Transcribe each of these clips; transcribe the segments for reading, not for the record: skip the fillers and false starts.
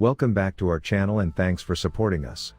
Welcome back to our channel and thanks for supporting us.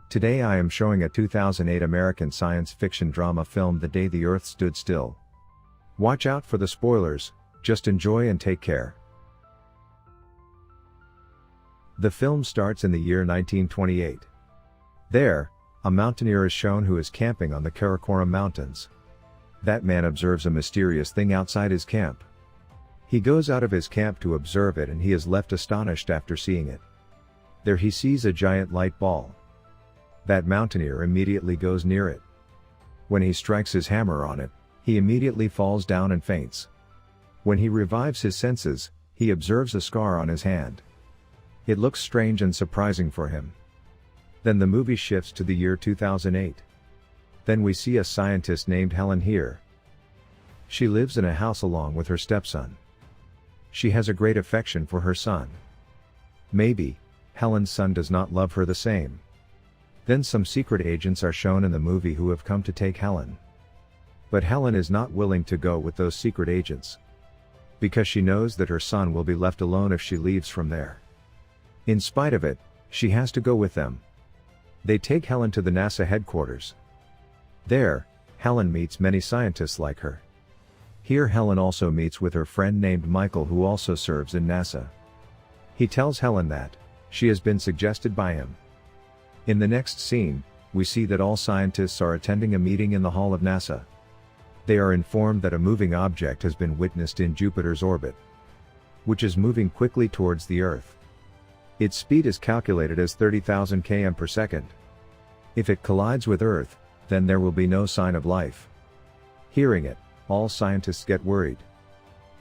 Today I am showing a 2008 American science fiction drama film The Day the Earth Stood Still. Watch out for the spoilers, just enjoy and take care. The film starts in the year 1928. There, a mountaineer is shown who is camping on the Karakoram Mountains. That man observes a mysterious thing outside his camp. He goes out of his camp to observe it and he is left astonished after seeing it. There he sees a giant light ball. That mountaineer immediately goes near it. When he strikes his hammer on it, he immediately falls down and faints. When he revives his senses, he observes a scar on his hand. It looks strange and surprising for him. Then the movie shifts to the year 2008. Then we see a scientist named Helen here. She lives in a house along with her stepson. She has a great affection for her son. Maybe, Helen's son does not love her the same. Then some secret agents are shown in the movie who have come to take Helen. But Helen is not willing to go with those secret agents. Because she knows that her son will be left alone if she leaves from there. In spite of it, she has to go with them. They take Helen to the NASA headquarters. There, Helen meets many scientists like her. Here Helen also meets with her friend named Michael who also serves in NASA. He tells Helen that she has been suggested by him. In the next scene, we see that all scientists are attending a meeting in the hall of NASA. They are informed that a moving object has been witnessed in Jupiter's orbit, which is moving quickly towards the Earth. Its speed is calculated as 30,000 km per second. If it collides with Earth, then there will be no sign of life. Hearing it, all scientists get worried.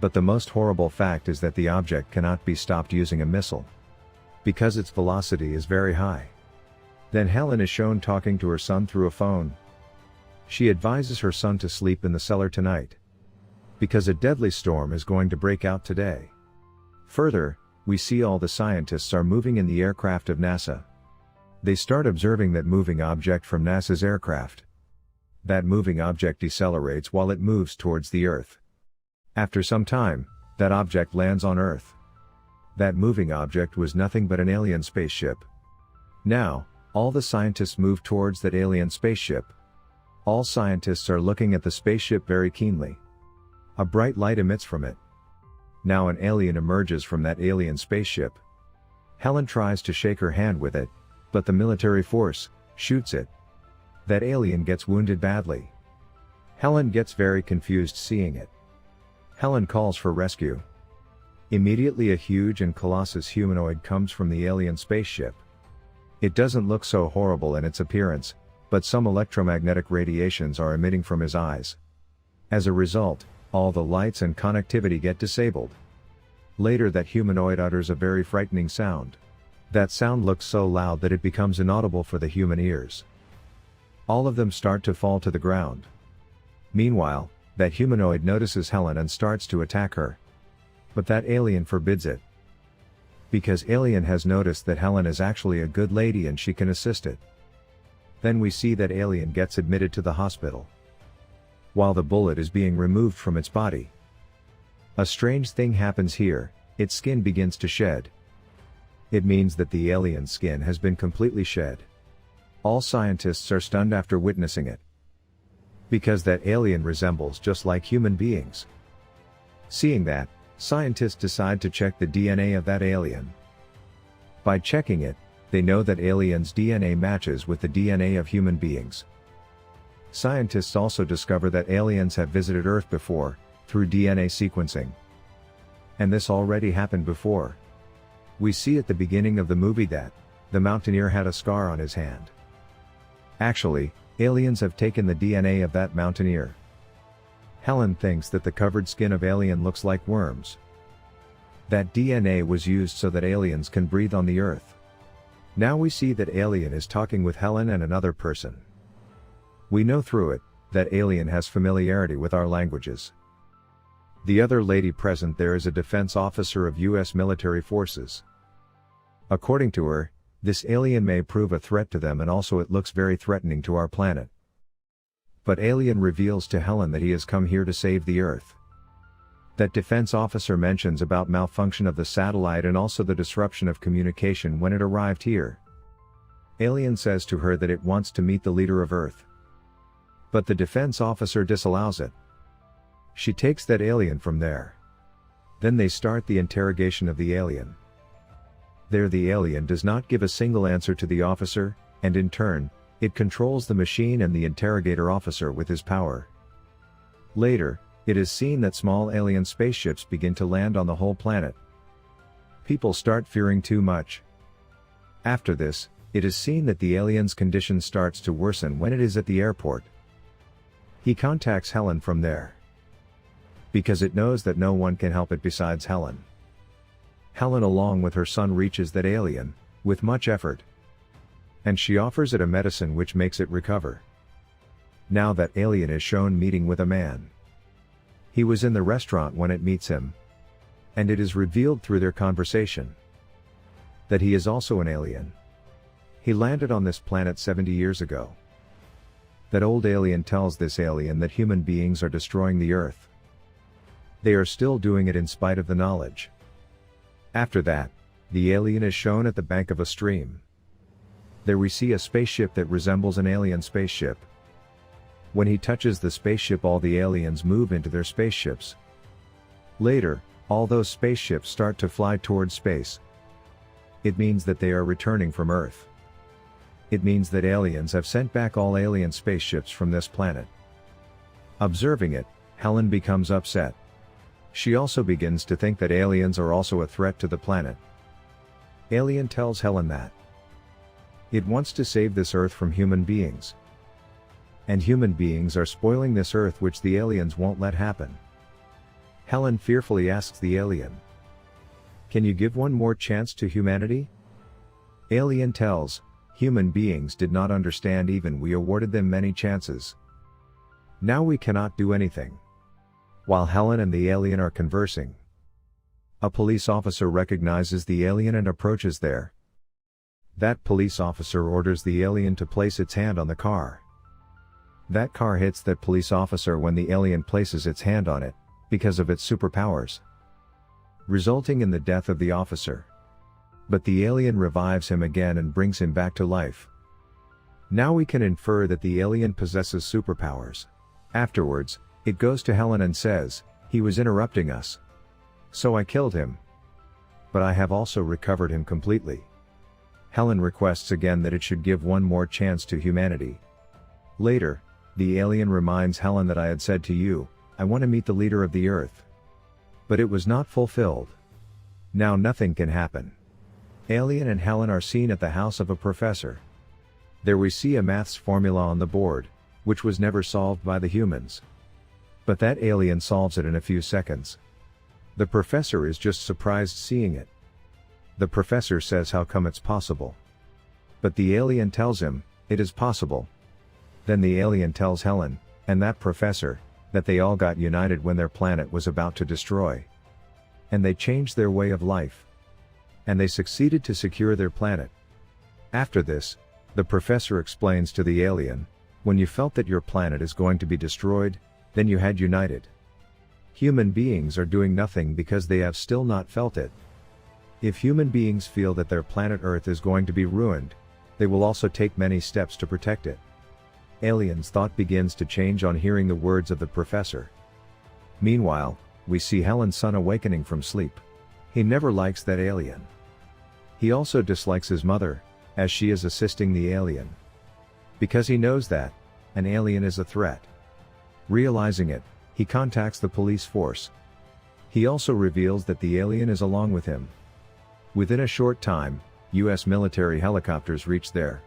But the most horrible fact is that the object cannot be stopped using a missile, because its velocity is very high. Then Helen is shown talking to her son through a phone. She advises her son to sleep in the cellar tonight, because a deadly storm is going to break out today. Further, we see all the scientists are moving in the aircraft of NASA. They start observing that moving object from NASA's aircraft. That moving object decelerates while it moves towards the Earth. After some time, that object lands on Earth. That moving object was nothing but an alien spaceship. Now, all the scientists move towards that alien spaceship. All scientists are looking at the spaceship very keenly. A bright light emits from it. Now an alien emerges from that alien spaceship. Helen tries to shake her hand with it, but the military force shoots it. That alien gets wounded badly. Helen gets very confused seeing it. Helen calls for rescue. Immediately a huge and colossus humanoid comes from the alien spaceship. It doesn't look so horrible in its appearance, but some electromagnetic radiations are emitting from his eyes. As a result, all the lights and connectivity get disabled. Later that humanoid utters a very frightening sound. That sound looks so loud that it becomes inaudible for the human ears. All of them start to fall to the ground. Meanwhile, that humanoid notices Helen and starts to attack her. But that alien forbids it. Because alien has noticed that Helen is actually a good lady and she can assist it. Then we see that alien gets admitted to the hospital. While the bullet is being removed from its body. A strange thing happens here, its skin begins to shed. It means that the alien's skin has been completely shed. All scientists are stunned after witnessing it. Because that alien resembles just like human beings. Seeing that, scientists decide to check the DNA of that alien. By checking it, they know that alien's DNA matches with the DNA of human beings. Scientists also discover that aliens have visited Earth before, through DNA sequencing. And this already happened before. We see at the beginning of the movie that the mountaineer had a scar on his hand. Actually, aliens have taken the DNA of that mountaineer. Helen thinks that the covered skin of alien looks like worms. That DNA was used so that aliens can breathe on the Earth. Now we see that alien is talking with Helen and another person. We know through it, that alien has familiarity with our languages. The other lady present there is a defense officer of US military forces. According to her, this alien may prove a threat to them and also it looks very threatening to our planet. But alien reveals to Helen that he has come here to save the Earth. That defense officer mentions about malfunction of the satellite and also the disruption of communication when it arrived here. Alien says to her that it wants to meet the leader of Earth. But the defense officer disallows it. She takes that alien from there. Then they start the interrogation of the alien. There the alien does not give a single answer to the officer, and in turn, it controls the machine and the interrogator officer with his power. Later, it is seen that small alien spaceships begin to land on the whole planet. People start fearing too much. After this, it is seen that the alien's condition starts to worsen when it is at the airport. He contacts Helen from there, because it knows that no one can help it besides Helen. Helen along with her son reaches that alien, with much effort. And she offers it a medicine which makes it recover. Now that alien is shown meeting with a man. He was in the restaurant when it meets him. And it is revealed through their conversation that he is also an alien. He landed on this planet 70 years ago. That old alien tells this alien that human beings are destroying the Earth. They are still doing it in spite of the knowledge. After that, the alien is shown at the bank of a stream. There we see a spaceship that resembles an alien spaceship. When he touches the spaceship, all the aliens move into their spaceships. Later, all those spaceships start to fly towards space. It means that they are returning from Earth. It means that aliens have sent back all alien spaceships from this planet. Observing it, Helen becomes upset. She also begins to think that aliens are also a threat to the planet. Alien tells Helen that it wants to save this Earth from human beings. And human beings are spoiling this Earth, which the aliens won't let happen. Helen fearfully asks the alien, "Can you give one more chance to humanity?" Alien tells, "Human beings did not understand even we awarded them many chances. Now we cannot do anything." While Helen and the alien are conversing, a police officer recognizes the alien and approaches there. That police officer orders the alien to place its hand on the car. That car hits that police officer when the alien places its hand on it, because of its superpowers, resulting in the death of the officer. But the alien revives him again and brings him back to life. Now we can infer that the alien possesses superpowers. Afterwards, it goes to Helen and says, "He was interrupting us. So I killed him. But I have also recovered him completely." Helen requests again that it should give one more chance to humanity. Later, the alien reminds Helen that I had said to you, I want to meet the leader of the Earth. But it was not fulfilled. Now nothing can happen. Alien and Helen are seen at the house of a professor. There we see a maths formula on the board, which was never solved by the humans. But that alien solves it in a few seconds. The professor is just surprised seeing it. The professor says how come it's possible. But the alien tells him, it is possible. Then the alien tells Helen, and that professor, that they all got united when their planet was about to destroy. And they changed their way of life. And they succeeded to secure their planet. After this, the professor explains to the alien, when you felt that your planet is going to be destroyed, then you had united. Human beings are doing nothing because they have still not felt it. If human beings feel that their planet Earth is going to be ruined, they will also take many steps to protect it. Alien's thought begins to change on hearing the words of the professor. Meanwhile, we see Helen's son awakening from sleep. He never likes that alien. He also dislikes his mother, as she is assisting the alien. Because he knows that an alien is a threat. Realizing it, he contacts the police force. He also reveals that the alien is along with him. Within a short time, US military helicopters reach there.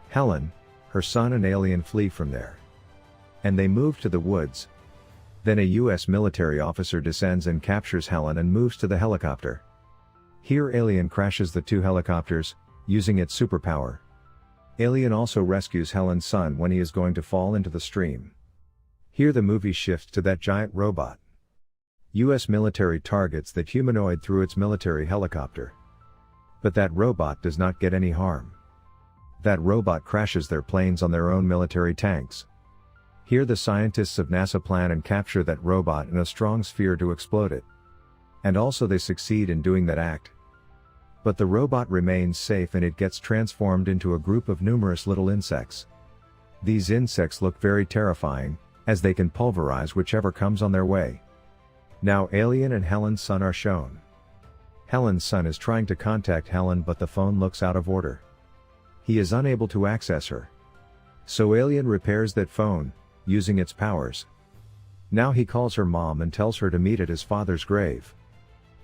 Helen, her son and alien flee from there. And they move to the woods. Then a US military officer descends and captures Helen and moves to the helicopter. Here alien crashes the two helicopters, using its superpower. Alien also rescues Helen's son when he is going to fall into the stream. Here the movie shifts to that giant robot. US military targets that humanoid through its military helicopter. But that robot does not get any harm. That robot crashes their planes on their own military tanks. Here the scientists of NASA plan and capture that robot in a strong sphere to explode it. And also they succeed in doing that act. But the robot remains safe and it gets transformed into a group of numerous little insects. These insects look very terrifying, as they can pulverize whichever comes on their way. Now Alien and Helen's son are shown. Helen's son is trying to contact Helen but the phone looks out of order. He is unable to access her. So Alien repairs that phone, using its powers. Now he calls her mom and tells her to meet at his father's grave.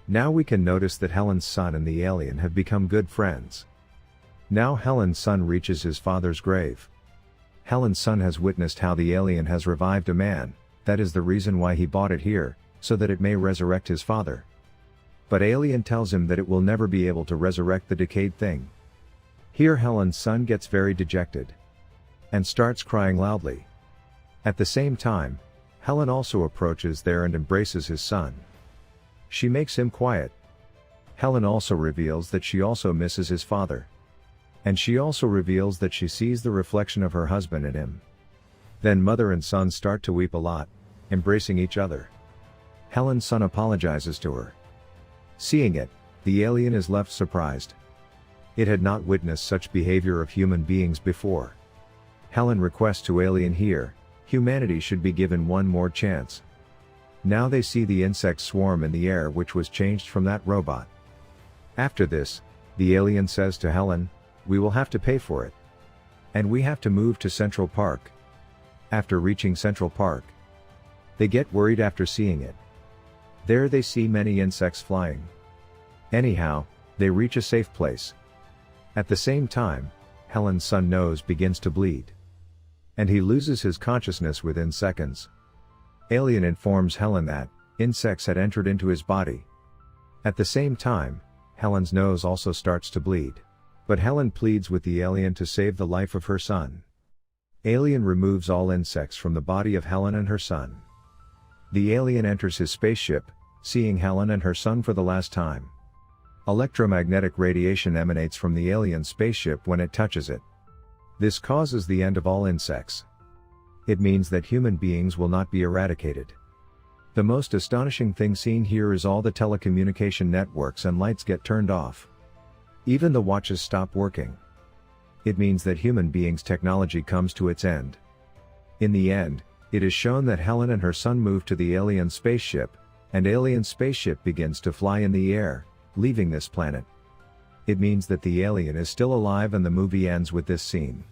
Now we can notice that Helen's son and the alien have become good friends. Now Helen's son reaches his father's grave. Helen's son has witnessed how the alien has revived a man, that is the reason why he bought it here, so that it may resurrect his father. But alien tells him that it will never be able to resurrect the decayed thing. Here Helen's son gets very dejected. And starts crying loudly. At the same time, Helen also approaches there and embraces his son. She makes him quiet. Helen also reveals that she also misses his father. And she also reveals that she sees the reflection of her husband in him. Then mother and son start to weep a lot, embracing each other. Helen's son apologizes to her. Seeing it, the alien is left surprised. It had not witnessed such behavior of human beings before. Helen requests to alien here, humanity should be given one more chance. Now they see the insects swarm in the air which was changed from that robot. After this, the alien says to Helen, we will have to pay for it. And we have to move to Central Park. After reaching Central Park, they get worried after seeing it. There they see many insects flying. Anyhow, they reach a safe place. At the same time, Helen's son nose begins to bleed. And he loses his consciousness within seconds. Alien informs Helen that insects had entered into his body. At the same time, Helen's nose also starts to bleed. But Helen pleads with the alien to save the life of her son. Alien removes all insects from the body of Helen and her son. The alien enters his spaceship, seeing Helen and her son for the last time. Electromagnetic radiation emanates from the alien spaceship when it touches it. This causes the end of all insects. It means that human beings will not be eradicated. The most astonishing thing seen here is all the telecommunication networks and lights get turned off. Even the watches stop working. It means that human beings' technology comes to its end. In the end, it is shown that Helen and her son move to the alien spaceship, and alien spaceship begins to fly in the air, leaving this planet. It means that the alien is still alive and the movie ends with this scene.